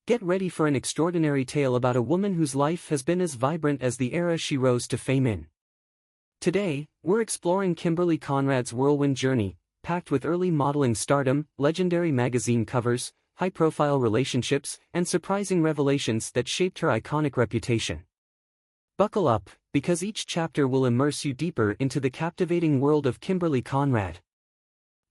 Get ready for an extraordinary tale about a woman whose life has been as vibrant as the era she rose to fame in. Today, we're exploring Kimberley Conrad's whirlwind journey, packed with early modeling stardom, legendary magazine covers, high-profile relationships, and surprising revelations that shaped her iconic reputation. Buckle up, because each chapter will immerse you deeper into the captivating world of Kimberley Conrad.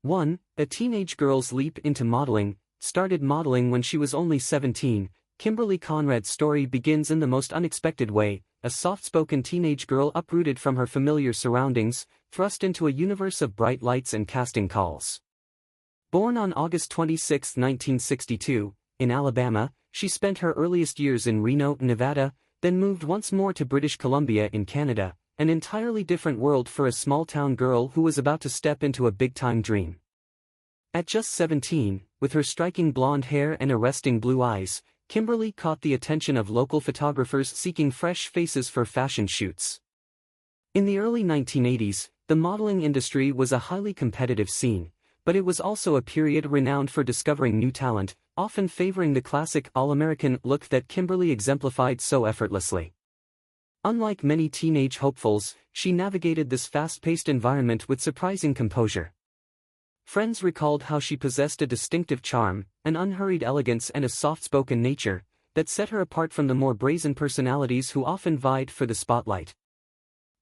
1. A teenage girl's leap into modeling. Started modeling when she was only 17, Kimberley Conrad's story begins in the most unexpected way, a soft-spoken teenage girl uprooted from her familiar surroundings, thrust into a universe of bright lights and casting calls. Born on August 26, 1962, in Alabama, she spent her earliest years in Reno, Nevada, then moved once more to British Columbia in Canada, an entirely different world for a small-town girl who was about to step into a big-time dream. At just 17, with her striking blonde hair and arresting blue eyes, Kimberley caught the attention of local photographers seeking fresh faces for fashion shoots. In the early 1980s, the modeling industry was a highly competitive scene, but it was also a period renowned for discovering new talent, often favoring the classic all-American look that Kimberley exemplified so effortlessly. Unlike many teenage hopefuls, she navigated this fast-paced environment with surprising composure. Friends recalled how she possessed a distinctive charm, an unhurried elegance and a soft-spoken nature, that set her apart from the more brazen personalities who often vied for the spotlight.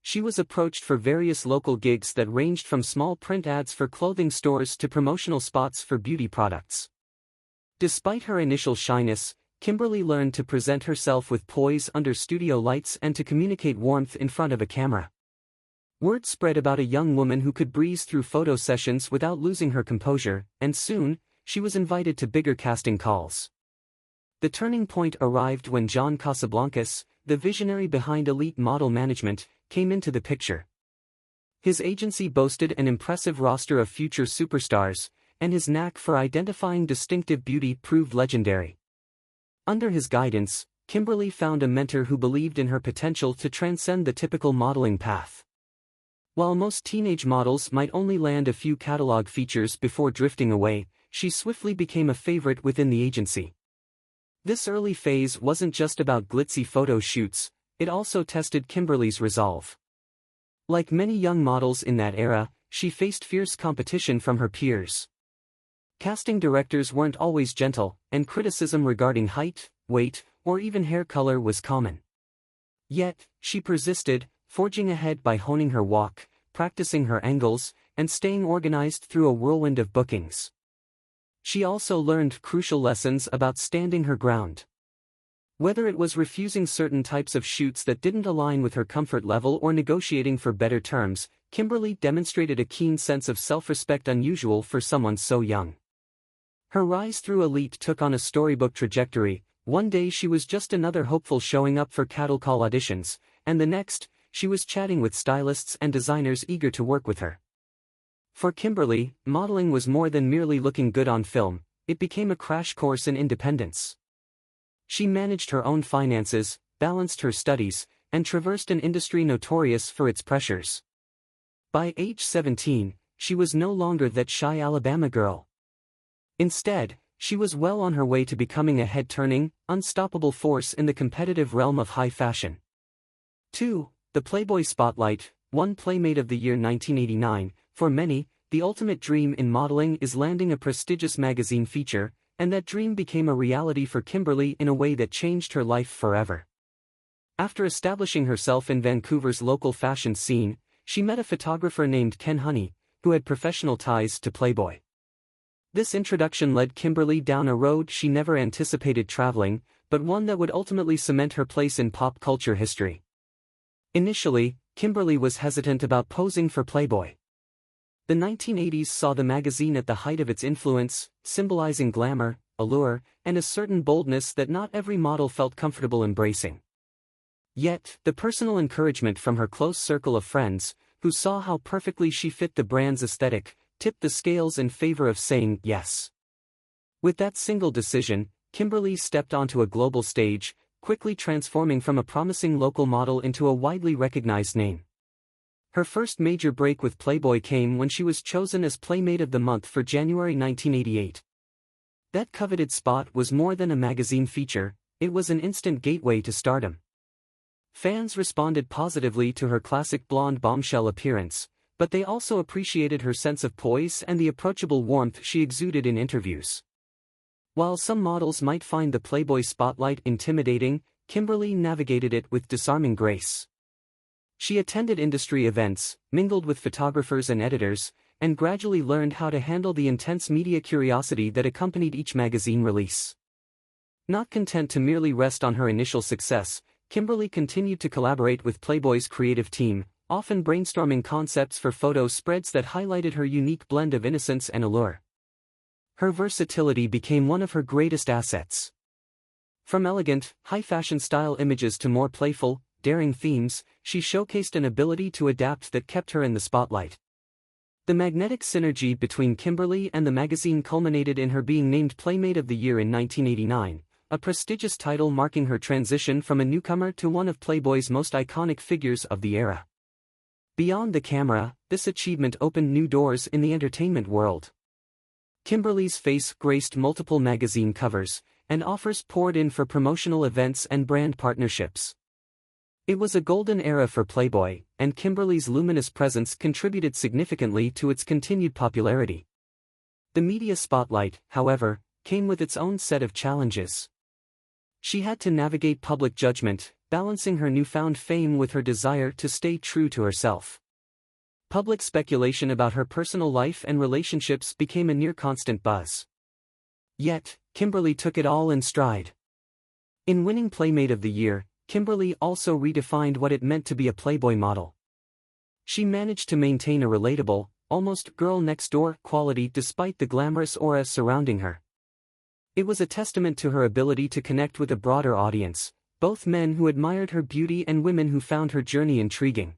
She was approached for various local gigs that ranged from small print ads for clothing stores to promotional spots for beauty products. Despite her initial shyness, Kimberley learned to present herself with poise under studio lights and to communicate warmth in front of a camera. Word spread about a young woman who could breeze through photo sessions without losing her composure, and soon, she was invited to bigger casting calls. The turning point arrived when John Casablancas, the visionary behind Elite Model Management, came into the picture. His agency boasted an impressive roster of future superstars, and his knack for identifying distinctive beauty proved legendary. Under his guidance, Kimberley found a mentor who believed in her potential to transcend the typical modeling path. While most teenage models might only land a few catalog features before drifting away, she swiftly became a favorite within the agency. This early phase wasn't just about glitzy photo shoots, it also tested Kimberley's resolve. Like many young models in that era, she faced fierce competition from her peers. Casting directors weren't always gentle, and criticism regarding height, weight, or even hair color was common. Yet, she persisted, forging ahead by honing her walk, practicing her angles, and staying organized through a whirlwind of bookings. She also learned crucial lessons about standing her ground. Whether it was refusing certain types of shoots that didn't align with her comfort level or negotiating for better terms, Kimberley demonstrated a keen sense of self-respect unusual for someone so young. Her rise through elite took on a storybook trajectory. One day she was just another hopeful showing up for cattle call auditions, and the next, she was chatting with stylists and designers eager to work with her. For Kimberley, modeling was more than merely looking good on film, it became a crash course in independence. She managed her own finances, balanced her studies, and traversed an industry notorious for its pressures. By age 17, she was no longer that shy Alabama girl. Instead, she was well on her way to becoming a head-turning, unstoppable force in the competitive realm of high fashion. 2. The Playboy Spotlight, won Playmate of the Year 1989. For many, the ultimate dream in modeling is landing a prestigious magazine feature, and that dream became a reality for Kimberley in a way that changed her life forever. After establishing herself in Vancouver's local fashion scene, she met a photographer named Ken Honey, who had professional ties to Playboy. This introduction led Kimberley down a road she never anticipated traveling, but one that would ultimately cement her place in pop culture history. Initially, Kimberley was hesitant about posing for Playboy. The 1980s saw the magazine at the height of its influence, symbolizing glamour, allure, and a certain boldness that not every model felt comfortable embracing. Yet, the personal encouragement from her close circle of friends, who saw how perfectly she fit the brand's aesthetic, tipped the scales in favor of saying yes. With that single decision, Kimberley stepped onto a global stage, quickly transforming from a promising local model into a widely recognized name. Her first major break with Playboy came when she was chosen as Playmate of the Month for January 1988. That coveted spot was more than a magazine feature, it was an instant gateway to stardom. Fans responded positively to her classic blonde bombshell appearance, but they also appreciated her sense of poise and the approachable warmth she exuded in interviews. While some models might find the Playboy spotlight intimidating, Kimberley navigated it with disarming grace. She attended industry events, mingled with photographers and editors, and gradually learned how to handle the intense media curiosity that accompanied each magazine release. Not content to merely rest on her initial success, Kimberley continued to collaborate with Playboy's creative team, often brainstorming concepts for photo spreads that highlighted her unique blend of innocence and allure. Her versatility became one of her greatest assets. From elegant, high-fashion style images to more playful, daring themes, she showcased an ability to adapt that kept her in the spotlight. The magnetic synergy between Kimberley and the magazine culminated in her being named Playmate of the Year in 1989, a prestigious title marking her transition from a newcomer to one of Playboy's most iconic figures of the era. Beyond the camera, this achievement opened new doors in the entertainment world. Kimberley's face graced multiple magazine covers, and offers poured in for promotional events and brand partnerships. It was a golden era for Playboy, and Kimberley's luminous presence contributed significantly to its continued popularity. The media spotlight, however, came with its own set of challenges. She had to navigate public judgment, balancing her newfound fame with her desire to stay true to herself. Public speculation about her personal life and relationships became a near-constant buzz. Yet, Kimberley took it all in stride. In winning Playmate of the Year, Kimberley also redefined what it meant to be a Playboy model. She managed to maintain a relatable, almost girl-next-door quality despite the glamorous aura surrounding her. It was a testament to her ability to connect with a broader audience, both men who admired her beauty and women who found her journey intriguing.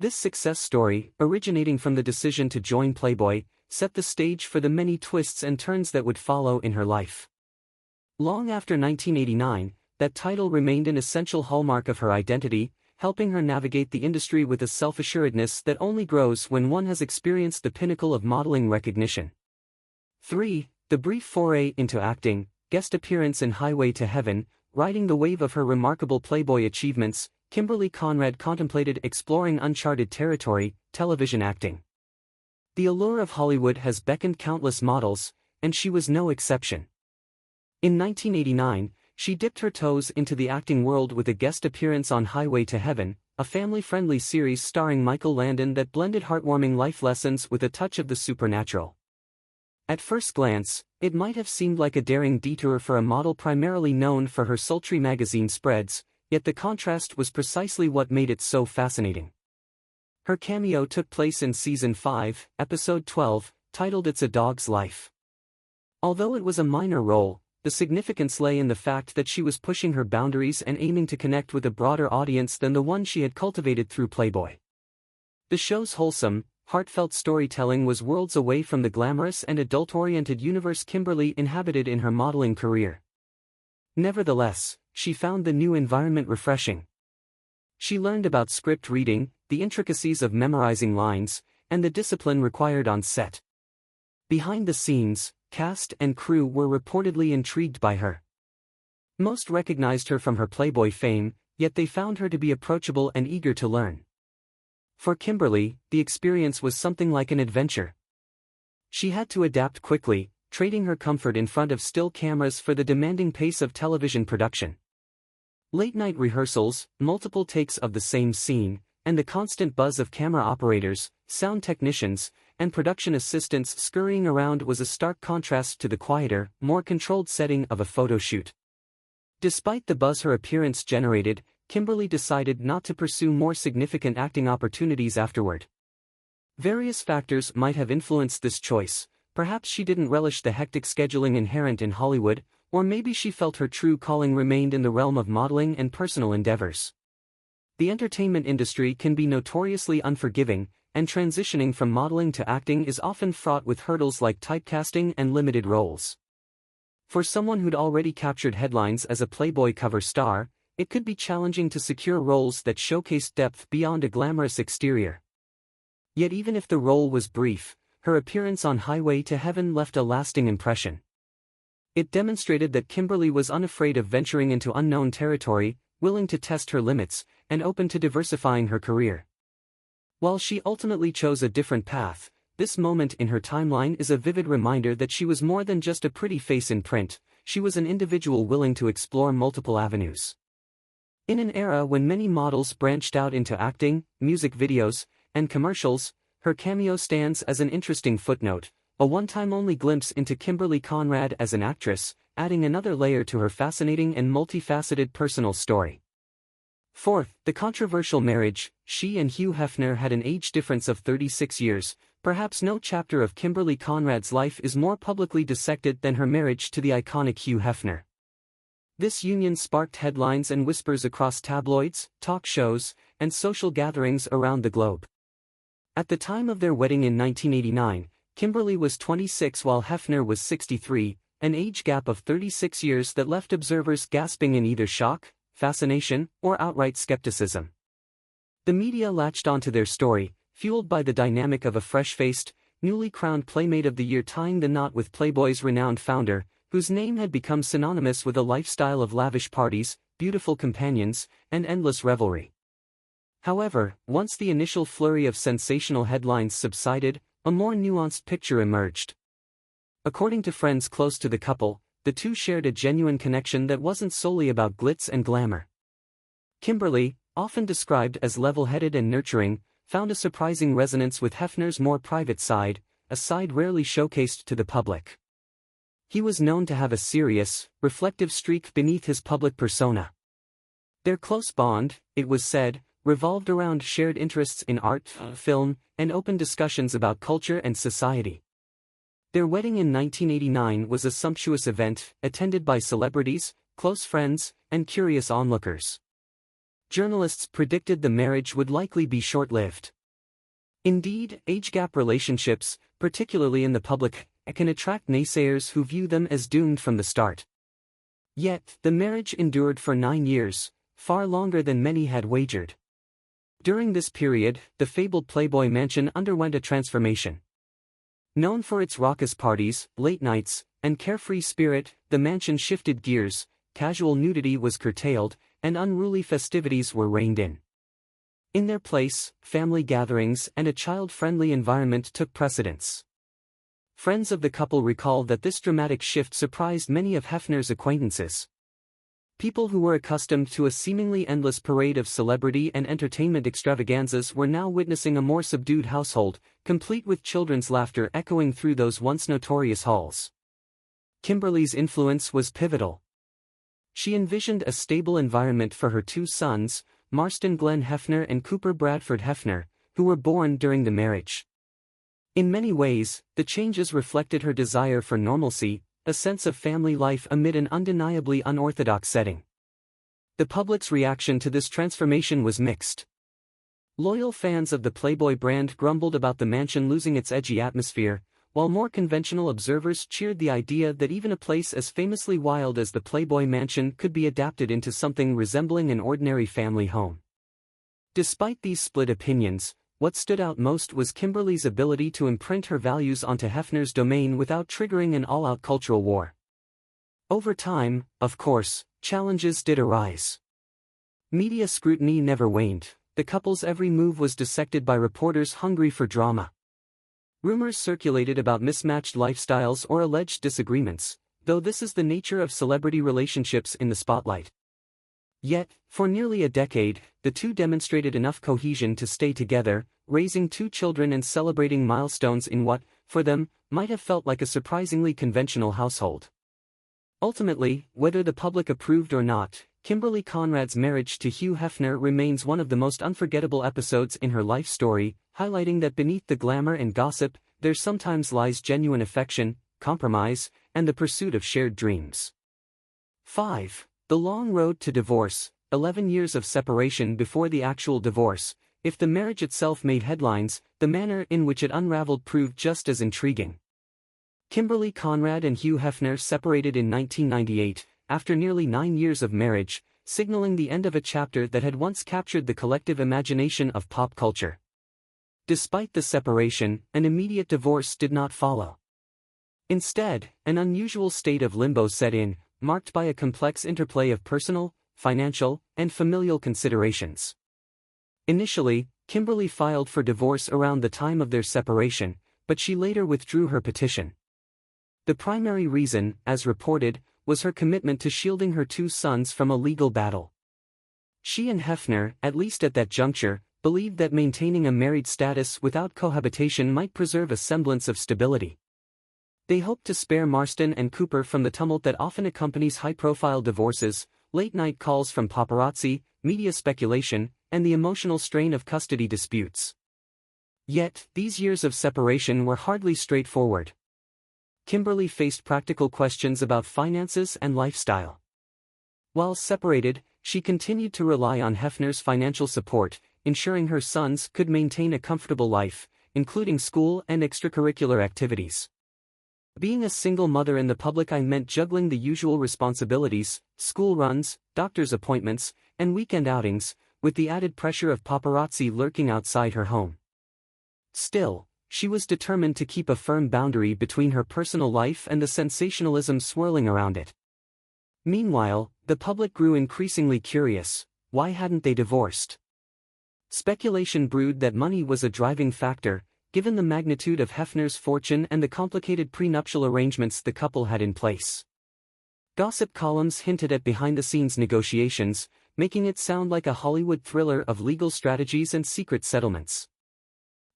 This success story, originating from the decision to join Playboy, set the stage for the many twists and turns that would follow in her life. Long after 1989, that title remained an essential hallmark of her identity, helping her navigate the industry with a self-assuredness that only grows when one has experienced the pinnacle of modeling recognition. 3. The brief foray into acting, guest appearance in Highway to Heaven, riding the wave of her remarkable Playboy achievements, Kimberley Conrad contemplated exploring uncharted territory, television acting. The allure of Hollywood has beckoned countless models, and she was no exception. In 1989, she dipped her toes into the acting world with a guest appearance on Highway to Heaven, a family-friendly series starring Michael Landon that blended heartwarming life lessons with a touch of the supernatural. At first glance, it might have seemed like a daring detour for a model primarily known for her sultry magazine spreads, yet the contrast was precisely what made it so fascinating. Her cameo took place in Season 5, Episode 12, titled It's a Dog's Life. Although it was a minor role, the significance lay in the fact that she was pushing her boundaries and aiming to connect with a broader audience than the one she had cultivated through Playboy. The show's wholesome, heartfelt storytelling was worlds away from the glamorous and adult-oriented universe Kimberley inhabited in her modeling career. Nevertheless, she found the new environment refreshing. She learned about script reading, the intricacies of memorizing lines, and the discipline required on set. Behind the scenes, cast and crew were reportedly intrigued by her. Most recognized her from her Playboy fame, yet they found her to be approachable and eager to learn. For Kimberley, the experience was something like an adventure. She had to adapt quickly, trading her comfort in front of still cameras for the demanding pace of television production. Late-night rehearsals, multiple takes of the same scene, and the constant buzz of camera operators, sound technicians, and production assistants scurrying around was a stark contrast to the quieter, more controlled setting of a photo shoot. Despite the buzz her appearance generated, Kimberley decided not to pursue more significant acting opportunities afterward. Various factors might have influenced this choice. Perhaps she didn't relish the hectic scheduling inherent in Hollywood, or maybe she felt her true calling remained in the realm of modeling and personal endeavors. The entertainment industry can be notoriously unforgiving, and transitioning from modeling to acting is often fraught with hurdles like typecasting and limited roles. For someone who'd already captured headlines as a Playboy cover star, it could be challenging to secure roles that showcased depth beyond a glamorous exterior. Yet even if the role was brief, her appearance on Highway to Heaven left a lasting impression. It demonstrated that Kimberley was unafraid of venturing into unknown territory, willing to test her limits, and open to diversifying her career. While she ultimately chose a different path, this moment in her timeline is a vivid reminder that she was more than just a pretty face in print. She was an individual willing to explore multiple avenues. In an era when many models branched out into acting, music videos, and commercials, her cameo stands as an interesting footnote, a one-time-only glimpse into Kimberley Conrad as an actress, adding another layer to her fascinating and multifaceted personal story. Fourth, the controversial marriage. She and Hugh Hefner had an age difference of 36 years. Perhaps no chapter of Kimberley Conrad's life is more publicly dissected than her marriage to the iconic Hugh Hefner. This union sparked headlines and whispers across tabloids, talk shows, and social gatherings around the globe. At the time of their wedding in 1989, Kimberley was 26 while Hefner was 63, an age gap of 36 years that left observers gasping in either shock, fascination, or outright skepticism. The media latched onto their story, fueled by the dynamic of a fresh-faced, newly crowned Playmate of the Year tying the knot with Playboy's renowned founder, whose name had become synonymous with a lifestyle of lavish parties, beautiful companions, and endless revelry. However, once the initial flurry of sensational headlines subsided, a more nuanced picture emerged. According to friends close to the couple, the two shared a genuine connection that wasn't solely about glitz and glamour. Kimberley, often described as level-headed and nurturing, found a surprising resonance with Hefner's more private side, a side rarely showcased to the public. He was known to have a serious, reflective streak beneath his public persona. Their close bond, it was said, revolved around shared interests in art, film, and open discussions about culture and society. Their wedding in 1989 was a sumptuous event, attended by celebrities, close friends, and curious onlookers. Journalists predicted the marriage would likely be short-lived. Indeed, age-gap relationships, particularly in the public, can attract naysayers who view them as doomed from the start. Yet, the marriage endured for 9 years, far longer than many had wagered. During this period, the fabled Playboy Mansion underwent a transformation. Known for its raucous parties, late nights, and carefree spirit, the mansion shifted gears, casual nudity was curtailed, and unruly festivities were reined in. In their place, family gatherings and a child-friendly environment took precedence. Friends of the couple recall that this dramatic shift surprised many of Hefner's acquaintances. People who were accustomed to a seemingly endless parade of celebrity and entertainment extravaganzas were now witnessing a more subdued household, complete with children's laughter echoing through those once notorious halls. Kimberley's influence was pivotal. She envisioned a stable environment for her two sons, Marston Glenn Hefner and Cooper Bradford Hefner, who were born during the marriage. In many ways, the changes reflected her desire for normalcy, a sense of family life amid an undeniably unorthodox setting. The public's reaction to this transformation was mixed. Loyal fans of the Playboy brand grumbled about the mansion losing its edgy atmosphere, while more conventional observers cheered the idea that even a place as famously wild as the Playboy Mansion could be adapted into something resembling an ordinary family home. Despite these split opinions, what stood out most was Kimberley's ability to imprint her values onto Hefner's domain without triggering an all-out cultural war. Over time, of course, challenges did arise. Media scrutiny never waned. The couple's every move was dissected by reporters hungry for drama. Rumors circulated about mismatched lifestyles or alleged disagreements, though this is the nature of celebrity relationships in the spotlight. Yet, for nearly a decade, the two demonstrated enough cohesion to stay together, raising two children and celebrating milestones in what, for them, might have felt like a surprisingly conventional household. Ultimately, whether the public approved or not, Kimberley Conrad's marriage to Hugh Hefner remains one of the most unforgettable episodes in her life story, highlighting that beneath the glamour and gossip, there sometimes lies genuine affection, compromise, and the pursuit of shared dreams. 5. The long road to divorce, 11 years of separation before the actual divorce. If the marriage itself made headlines, the manner in which it unraveled proved just as intriguing. Kimberley Conrad and Hugh Hefner separated in 1998, after nearly 9 years of marriage, signaling the end of a chapter that had once captured the collective imagination of pop culture. Despite the separation, an immediate divorce did not follow. Instead, an unusual state of limbo set in, marked by a complex interplay of personal, financial, and familial considerations. Initially, Kimberley filed for divorce around the time of their separation, but she later withdrew her petition. The primary reason, as reported, was her commitment to shielding her two sons from a legal battle. She and Hefner, at least at that juncture, believed that maintaining a married status without cohabitation might preserve a semblance of stability. They hoped to spare Marston and Cooper from the tumult that often accompanies high-profile divorces, late-night calls from paparazzi, media speculation, and the emotional strain of custody disputes. Yet, these years of separation were hardly straightforward. Kimberley faced practical questions about finances and lifestyle. While separated, she continued to rely on Hefner's financial support, ensuring her sons could maintain a comfortable life, including school and extracurricular activities. Being a single mother in the public eye meant juggling the usual responsibilities, school runs, doctor's appointments, and weekend outings, with the added pressure of paparazzi lurking outside her home. Still, she was determined to keep a firm boundary between her personal life and the sensationalism swirling around it. Meanwhile, the public grew increasingly curious. Why hadn't they divorced? Speculation brewed that money was a driving factor, given the magnitude of Hefner's fortune and the complicated prenuptial arrangements the couple had in place. Gossip columns hinted at behind-the-scenes negotiations, making it sound like a Hollywood thriller of legal strategies and secret settlements.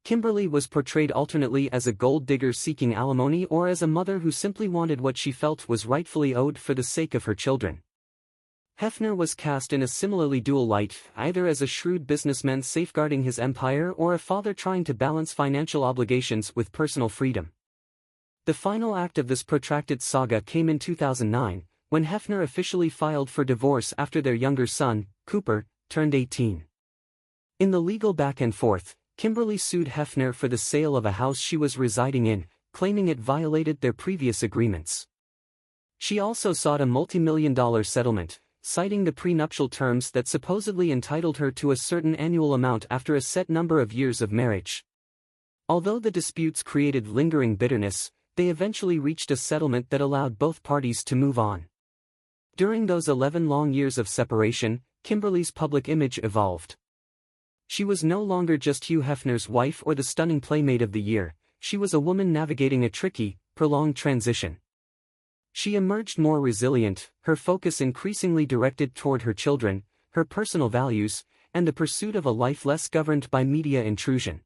Kimberley was portrayed alternately as a gold digger seeking alimony or as a mother who simply wanted what she felt was rightfully owed for the sake of her children. Hefner was cast in a similarly dual light, either as a shrewd businessman safeguarding his empire or a father trying to balance financial obligations with personal freedom. The final act of this protracted saga came in 2009, when Hefner officially filed for divorce after their younger son, Cooper, turned 18. In the legal back and forth, Kimberley sued Hefner for the sale of a house she was residing in, claiming it violated their previous agreements. She also sought a multi-million-dollar settlement, citing the prenuptial terms that supposedly entitled her to a certain annual amount after a set number of years of marriage. Although the disputes created lingering bitterness, they eventually reached a settlement that allowed both parties to move on. During those 11 long years of separation, Kimberley's public image evolved. She was no longer just Hugh Hefner's wife or the stunning playmate of the year, she was a woman navigating a tricky, prolonged transition. She emerged more resilient, her focus increasingly directed toward her children, her personal values, and the pursuit of a life less governed by media intrusion.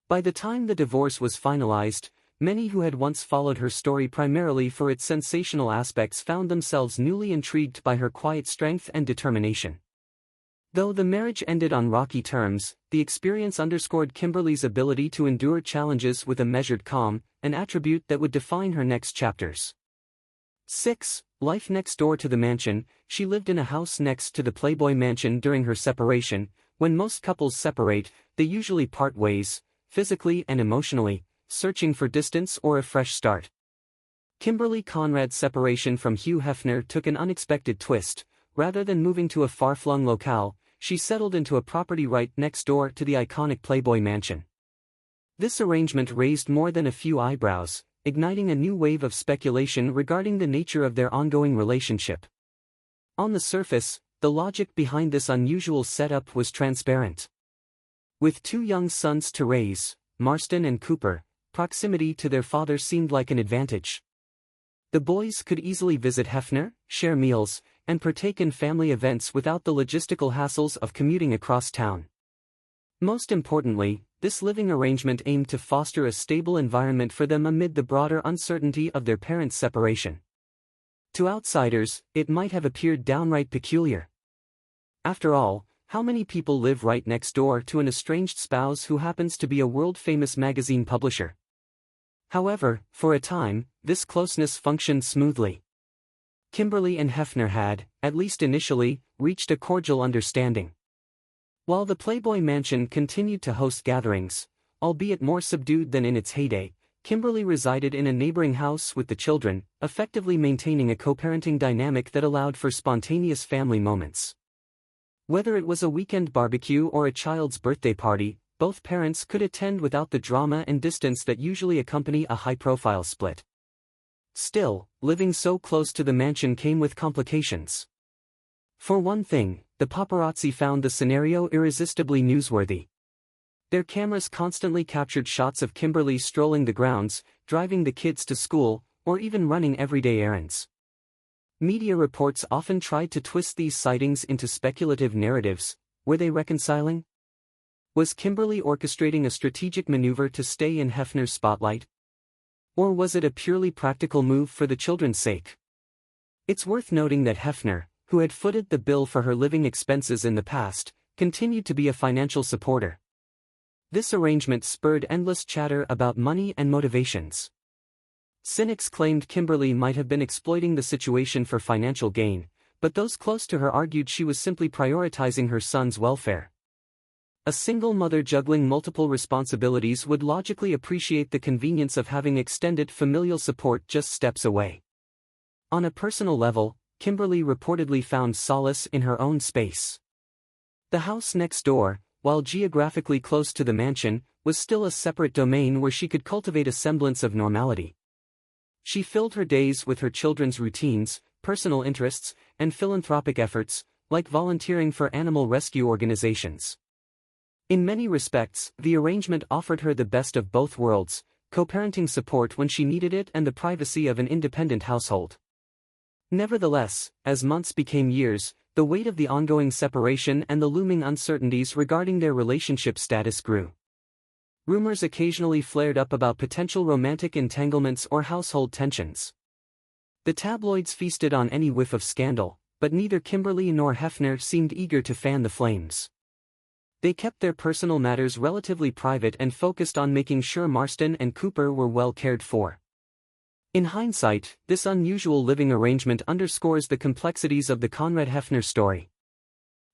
By the time the divorce was finalized, many who had once followed her story primarily for its sensational aspects found themselves newly intrigued by her quiet strength and determination. Though the marriage ended on rocky terms, the experience underscored Kimberley's ability to endure challenges with a measured calm, an attribute that would define her next chapters. 6. Life next door to the mansion. She lived in a house next to the Playboy Mansion during her separation. When most couples separate, they usually part ways, physically and emotionally, searching for distance or a fresh start. Kimberley Conrad's separation from Hugh Hefner took an unexpected twist. Rather than moving to a far-flung locale, she settled into a property right next door to the iconic Playboy Mansion. This arrangement raised more than a few eyebrows, igniting a new wave of speculation regarding the nature of their ongoing relationship. On the surface, the logic behind this unusual setup was transparent. With two young sons to raise, Marston and Cooper, proximity to their father seemed like an advantage. The boys could easily visit Hefner, share meals, and partake in family events without the logistical hassles of commuting across town. Most importantly, this living arrangement aimed to foster a stable environment for them amid the broader uncertainty of their parents' separation. To outsiders, it might have appeared downright peculiar. After all, how many people live right next door to an estranged spouse who happens to be a world-famous magazine publisher? However, for a time, this closeness functioned smoothly. Kimberley and Hefner had, at least initially, reached a cordial understanding. While the Playboy Mansion continued to host gatherings, albeit more subdued than in its heyday, Kimberley resided in a neighboring house with the children, effectively maintaining a co-parenting dynamic that allowed for spontaneous family moments. Whether it was a weekend barbecue or a child's birthday party, both parents could attend without the drama and distance that usually accompany a high-profile split. Still, living so close to the mansion came with complications. For one thing, the paparazzi found the scenario irresistibly newsworthy. Their cameras constantly captured shots of Kimberley strolling the grounds, driving the kids to school, or even running everyday errands. Media reports often tried to twist these sightings into speculative narratives. Were they reconciling? Was Kimberley orchestrating a strategic maneuver to stay in Hefner's spotlight? Or was it a purely practical move for the children's sake? It's worth noting that Hefner, who had footed the bill for her living expenses in the past, continued to be a financial supporter. This arrangement spurred endless chatter about money and motivations. Cynics claimed Kimberley might have been exploiting the situation for financial gain, but those close to her argued she was simply prioritizing her son's welfare. A single mother juggling multiple responsibilities would logically appreciate the convenience of having extended familial support just steps away. On a personal level, Kimberley reportedly found solace in her own space. The house next door, while geographically close to the mansion, was still a separate domain where she could cultivate a semblance of normality. She filled her days with her children's routines, personal interests, and philanthropic efforts, like volunteering for animal rescue organizations. In many respects, the arrangement offered her the best of both worlds, co-parenting support when she needed it and the privacy of an independent household. Nevertheless, as months became years, the weight of the ongoing separation and the looming uncertainties regarding their relationship status grew. Rumors occasionally flared up about potential romantic entanglements or household tensions. The tabloids feasted on any whiff of scandal, but neither Kimberley nor Hefner seemed eager to fan the flames. They kept their personal matters relatively private and focused on making sure Marston and Cooper were well cared for. In hindsight, this unusual living arrangement underscores the complexities of the Conrad Hefner story.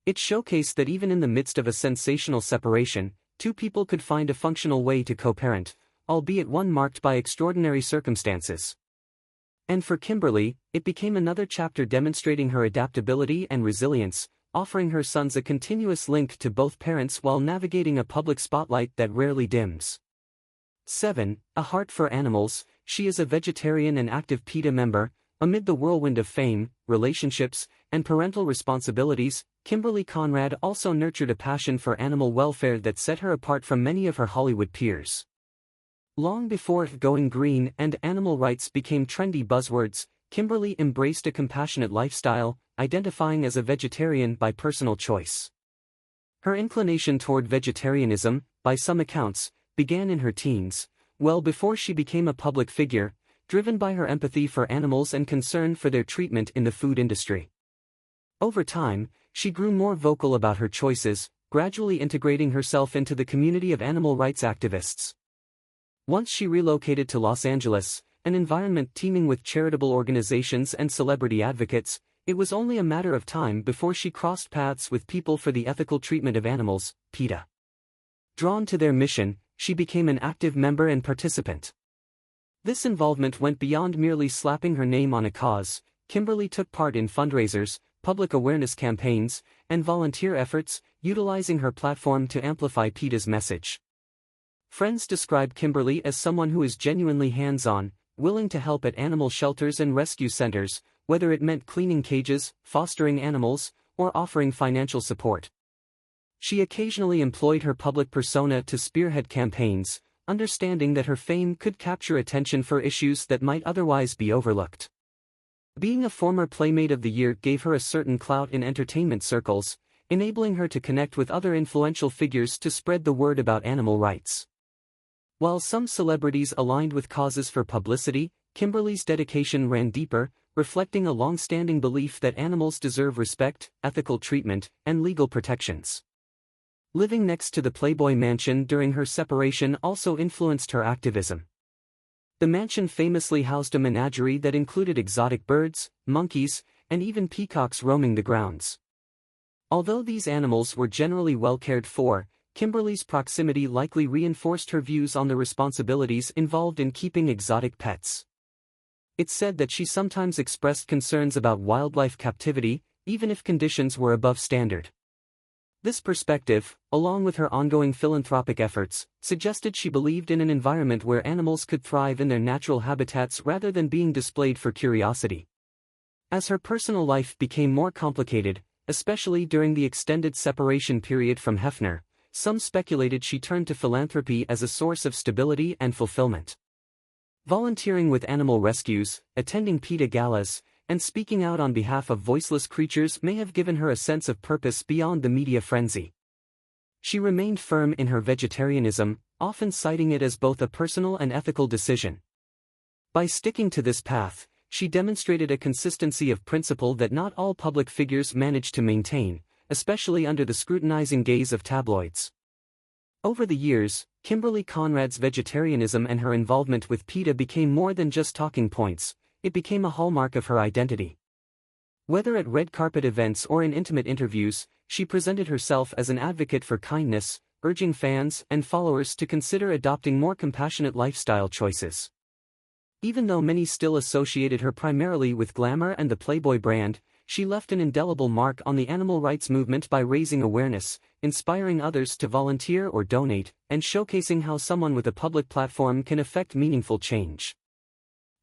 It showcased that even in the midst of a sensational separation, two people could find a functional way to co-parent, albeit one marked by extraordinary circumstances. And for Kimberley, it became another chapter demonstrating her adaptability and resilience, offering her sons a continuous link to both parents while navigating a public spotlight that rarely dims. 7. A heart for animals. She is a vegetarian and active PETA member. Amid the whirlwind of fame, relationships, and parental responsibilities, Kimberley Conrad also nurtured a passion for animal welfare that set her apart from many of her Hollywood peers. Long before going green and animal rights became trendy buzzwords, Kimberley embraced a compassionate lifestyle, identifying as a vegetarian by personal choice. Her inclination toward vegetarianism, by some accounts, began in her teens, well before she became a public figure, driven by her empathy for animals and concern for their treatment in the food industry. Over time, she grew more vocal about her choices, gradually integrating herself into the community of animal rights activists. Once she relocated to Los Angeles, an environment teeming with charitable organizations and celebrity advocates, it was only a matter of time before she crossed paths with People for the Ethical Treatment of Animals, PETA. Drawn to their mission, she became an active member and participant. This involvement went beyond merely slapping her name on a cause. Kimberley took part in fundraisers, public awareness campaigns, and volunteer efforts, utilizing her platform to amplify PETA's message. Friends describe Kimberley as someone who is genuinely hands-on, willing to help at animal shelters and rescue centers, whether it meant cleaning cages, fostering animals, or offering financial support. She occasionally employed her public persona to spearhead campaigns, understanding that her fame could capture attention for issues that might otherwise be overlooked. Being a former Playmate of the Year gave her a certain clout in entertainment circles, enabling her to connect with other influential figures to spread the word about animal rights. While some celebrities aligned with causes for publicity, Kimberley's dedication ran deeper, reflecting a long-standing belief that animals deserve respect, ethical treatment, and legal protections. Living next to the Playboy Mansion during her separation also influenced her activism. The mansion famously housed a menagerie that included exotic birds, monkeys, and even peacocks roaming the grounds. Although these animals were generally well cared for, Kimberley's proximity likely reinforced her views on the responsibilities involved in keeping exotic pets. It's said that she sometimes expressed concerns about wildlife captivity, even if conditions were above standard. This perspective, along with her ongoing philanthropic efforts, suggested she believed in an environment where animals could thrive in their natural habitats rather than being displayed for curiosity. As her personal life became more complicated, especially during the extended separation period from Hefner, some speculated she turned to philanthropy as a source of stability and fulfillment. Volunteering with animal rescues, attending PETA galas, and speaking out on behalf of voiceless creatures may have given her a sense of purpose beyond the media frenzy. She remained firm in her vegetarianism, often citing it as both a personal and ethical decision. By sticking to this path, she demonstrated a consistency of principle that not all public figures manage to maintain, especially under the scrutinizing gaze of tabloids. Over the years, Kimberley Conrad's vegetarianism and her involvement with PETA became more than just talking points, it became a hallmark of her identity. Whether at red carpet events or in intimate interviews, she presented herself as an advocate for kindness, urging fans and followers to consider adopting more compassionate lifestyle choices. Even though many still associated her primarily with glamour and the Playboy brand, she left an indelible mark on the animal rights movement by raising awareness, inspiring others to volunteer or donate, and showcasing how someone with a public platform can effect meaningful change.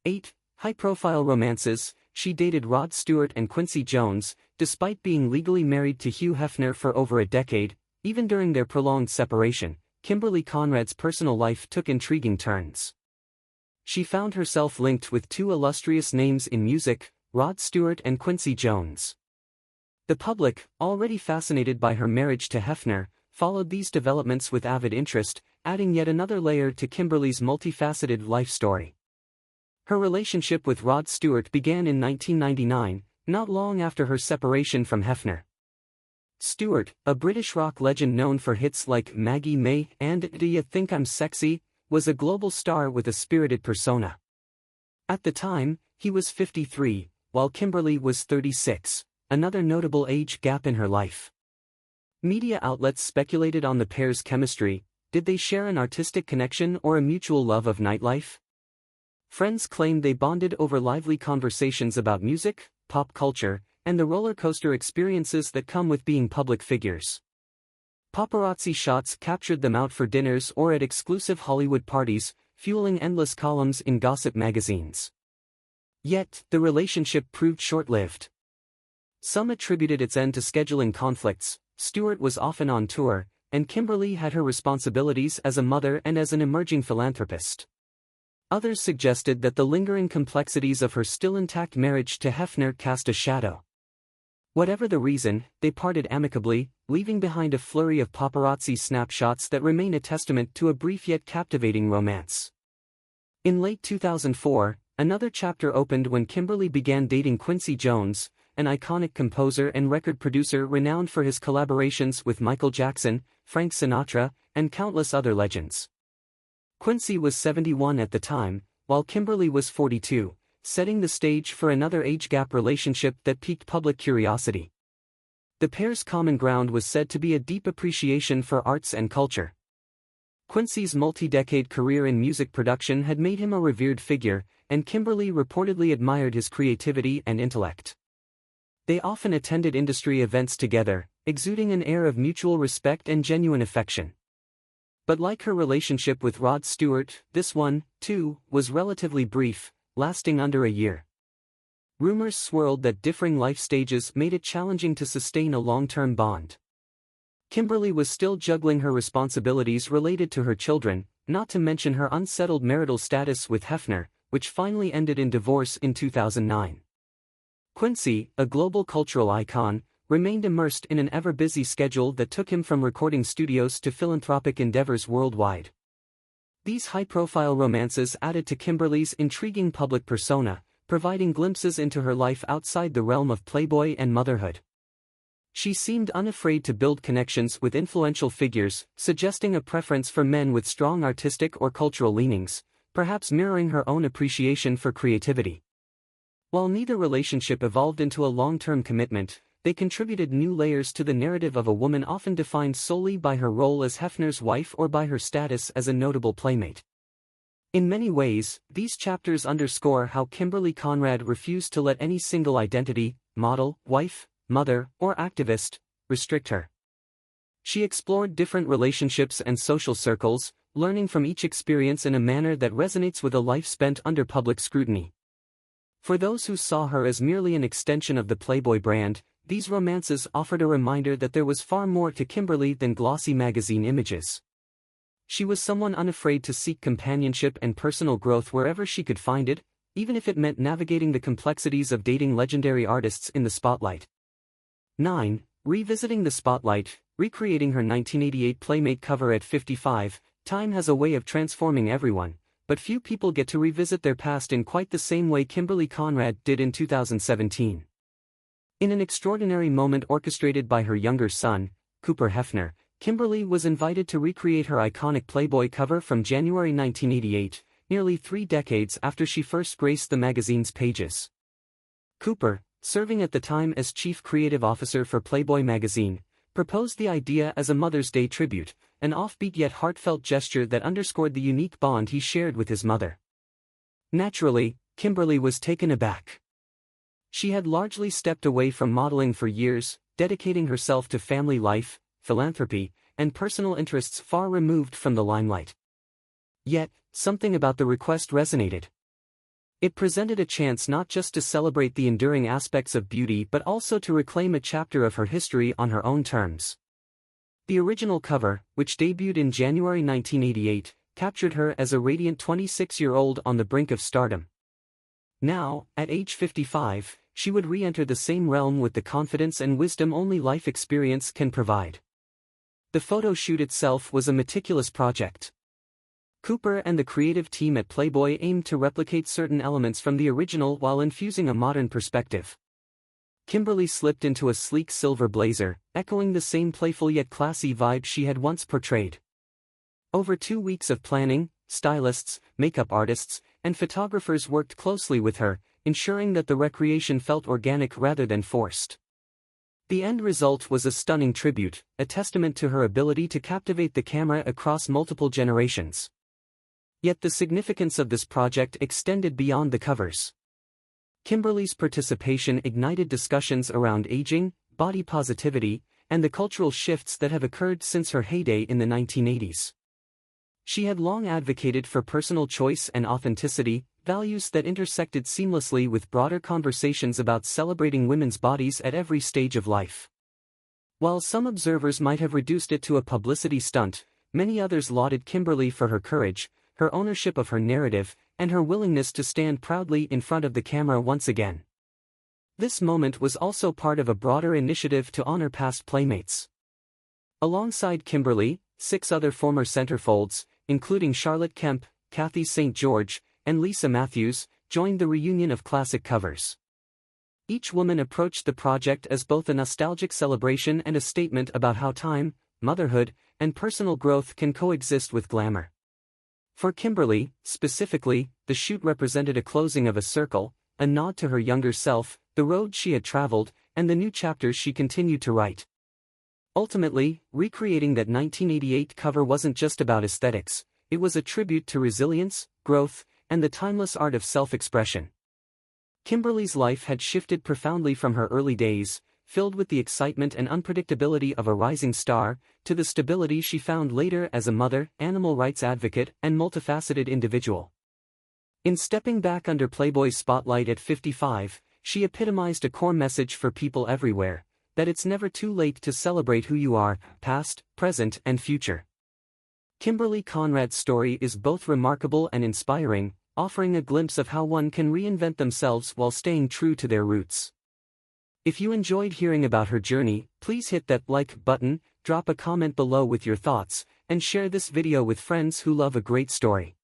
8. High-profile romances. She dated Rod Stewart and Quincy Jones, despite being legally married to Hugh Hefner for over a decade. Even during their prolonged separation, Kimberley Conrad's personal life took intriguing turns. She found herself linked with two illustrious names in music, Rod Stewart and Quincy Jones. The public, already fascinated by her marriage to Hefner, followed these developments with avid interest, adding yet another layer to Kimberley's multifaceted life story. Her relationship with Rod Stewart began in 1999, not long after her separation from Hefner. Stewart, a British rock legend known for hits like Maggie May and Do You Think I'm Sexy, was a global star with a spirited persona. At the time, he was 53, while Kimberley was 36, another notable age gap in her life. Media outlets speculated on the pair's chemistry. Did they share an artistic connection or a mutual love of nightlife? Friends claimed they bonded over lively conversations about music, pop culture, and the roller coaster experiences that come with being public figures. Paparazzi shots captured them out for dinners or at exclusive Hollywood parties, fueling endless columns in gossip magazines. Yet, the relationship proved short-lived. Some attributed its end to scheduling conflicts. Stewart was often on tour, and Kimberley had her responsibilities as a mother and as an emerging philanthropist. Others suggested that the lingering complexities of her still intact marriage to Hefner cast a shadow. Whatever the reason, they parted amicably, leaving behind a flurry of paparazzi snapshots that remain a testament to a brief yet captivating romance. In late 2004, another chapter opened when Kimberley began dating Quincy Jones, an iconic composer and record producer renowned for his collaborations with Michael Jackson, Frank Sinatra, and countless other legends. Quincy was 71 at the time, while Kimberley was 42. Setting the stage for another age-gap relationship that piqued public curiosity. The pair's common ground was said to be a deep appreciation for arts and culture. Quincy's multi-decade career in music production had made him a revered figure, and Kimberley reportedly admired his creativity and intellect. They often attended industry events together, exuding an air of mutual respect and genuine affection. But like her relationship with Rod Stewart, this one, too, was relatively brief, lasting under a year. Rumors swirled that differing life stages made it challenging to sustain a long-term bond. Kimberley was still juggling her responsibilities related to her children, not to mention her unsettled marital status with Hefner, which finally ended in divorce in 2009. Quincy, a global cultural icon, remained immersed in an ever-busy schedule that took him from recording studios to philanthropic endeavors worldwide. These high-profile romances added to Kimberley's intriguing public persona, providing glimpses into her life outside the realm of Playboy and motherhood. She seemed unafraid to build connections with influential figures, suggesting a preference for men with strong artistic or cultural leanings, perhaps mirroring her own appreciation for creativity. While neither relationship evolved into a long-term commitment, they contributed new layers to the narrative of a woman often defined solely by her role as Hefner's wife or by her status as a notable playmate. In many ways, these chapters underscore how Kimberley Conrad refused to let any single identity, model, wife, mother, or activist, restrict her. She explored different relationships and social circles, learning from each experience in a manner that resonates with a life spent under public scrutiny. For those who saw her as merely an extension of the Playboy brand, these romances offered a reminder that there was far more to Kimberley than glossy magazine images. She was someone unafraid to seek companionship and personal growth wherever she could find it, even if it meant navigating the complexities of dating legendary artists in the spotlight. 9. Revisiting the spotlight, recreating her 1988 Playmate cover at 55. Time has a way of transforming everyone, but few people get to revisit their past in quite the same way Kimberley Conrad did in 2017. In an extraordinary moment orchestrated by her younger son, Cooper Hefner, Kimberley was invited to recreate her iconic Playboy cover from January 1988, nearly 3 decades after she first graced the magazine's pages. Cooper, serving at the time as chief creative officer for Playboy magazine, proposed the idea as a Mother's Day tribute, an offbeat yet heartfelt gesture that underscored the unique bond he shared with his mother. Naturally, Kimberley was taken aback. She had largely stepped away from modeling for years, dedicating herself to family life, philanthropy, and personal interests far removed from the limelight. Yet, something about the request resonated. It presented a chance not just to celebrate the enduring aspects of beauty but also to reclaim a chapter of her history on her own terms. The original cover, which debuted in January 1988, captured her as a radiant 26-year-old on the brink of stardom. Now, at age 55, she would re-enter the same realm with the confidence and wisdom only life experience can provide. The photo shoot itself was a meticulous project. Cooper and the creative team at Playboy aimed to replicate certain elements from the original while infusing a modern perspective. Kimberley slipped into a sleek silver blazer, echoing the same playful yet classy vibe she had once portrayed. Over 2 weeks of planning, stylists, makeup artists, and photographers worked closely with her, ensuring that the recreation felt organic rather than forced. The end result was a stunning tribute, a testament to her ability to captivate the camera across multiple generations. Yet the significance of this project extended beyond the covers. Kimberley's participation ignited discussions around aging, body positivity, and the cultural shifts that have occurred since her heyday in the 1980s. She had long advocated for personal choice and authenticity, values that intersected seamlessly with broader conversations about celebrating women's bodies at every stage of life. While some observers might have reduced it to a publicity stunt, many others lauded Kimberley for her courage, her ownership of her narrative, and her willingness to stand proudly in front of the camera once again. This moment was also part of a broader initiative to honor past playmates. Alongside Kimberley, 6 other former centerfolds, including Charlotte Kemp, Kathy St. George, and Lisa Matthews, joined the reunion of classic covers. Each woman approached the project as both a nostalgic celebration and a statement about how time, motherhood, and personal growth can coexist with glamour. For Kimberley, specifically, the shoot represented a closing of a circle, a nod to her younger self, the road she had traveled, and the new chapters she continued to write. Ultimately, recreating that 1988 cover wasn't just about aesthetics, it was a tribute to resilience, growth, and the timeless art of self-expression. Kimberley's life had shifted profoundly from her early days, filled with the excitement and unpredictability of a rising star, to the stability she found later as a mother, animal rights advocate, and multifaceted individual. In stepping back under Playboy's spotlight at 55, she epitomized a core message for people everywhere, that it's never too late to celebrate who you are, past, present, and future. Kimberley Conrad's story is both remarkable and inspiring, offering a glimpse of how one can reinvent themselves while staying true to their roots. If you enjoyed hearing about her journey, please hit that like button, drop a comment below with your thoughts, and share this video with friends who love a great story.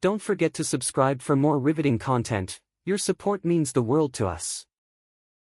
Don't forget to subscribe for more riveting content. Your support means the world to us.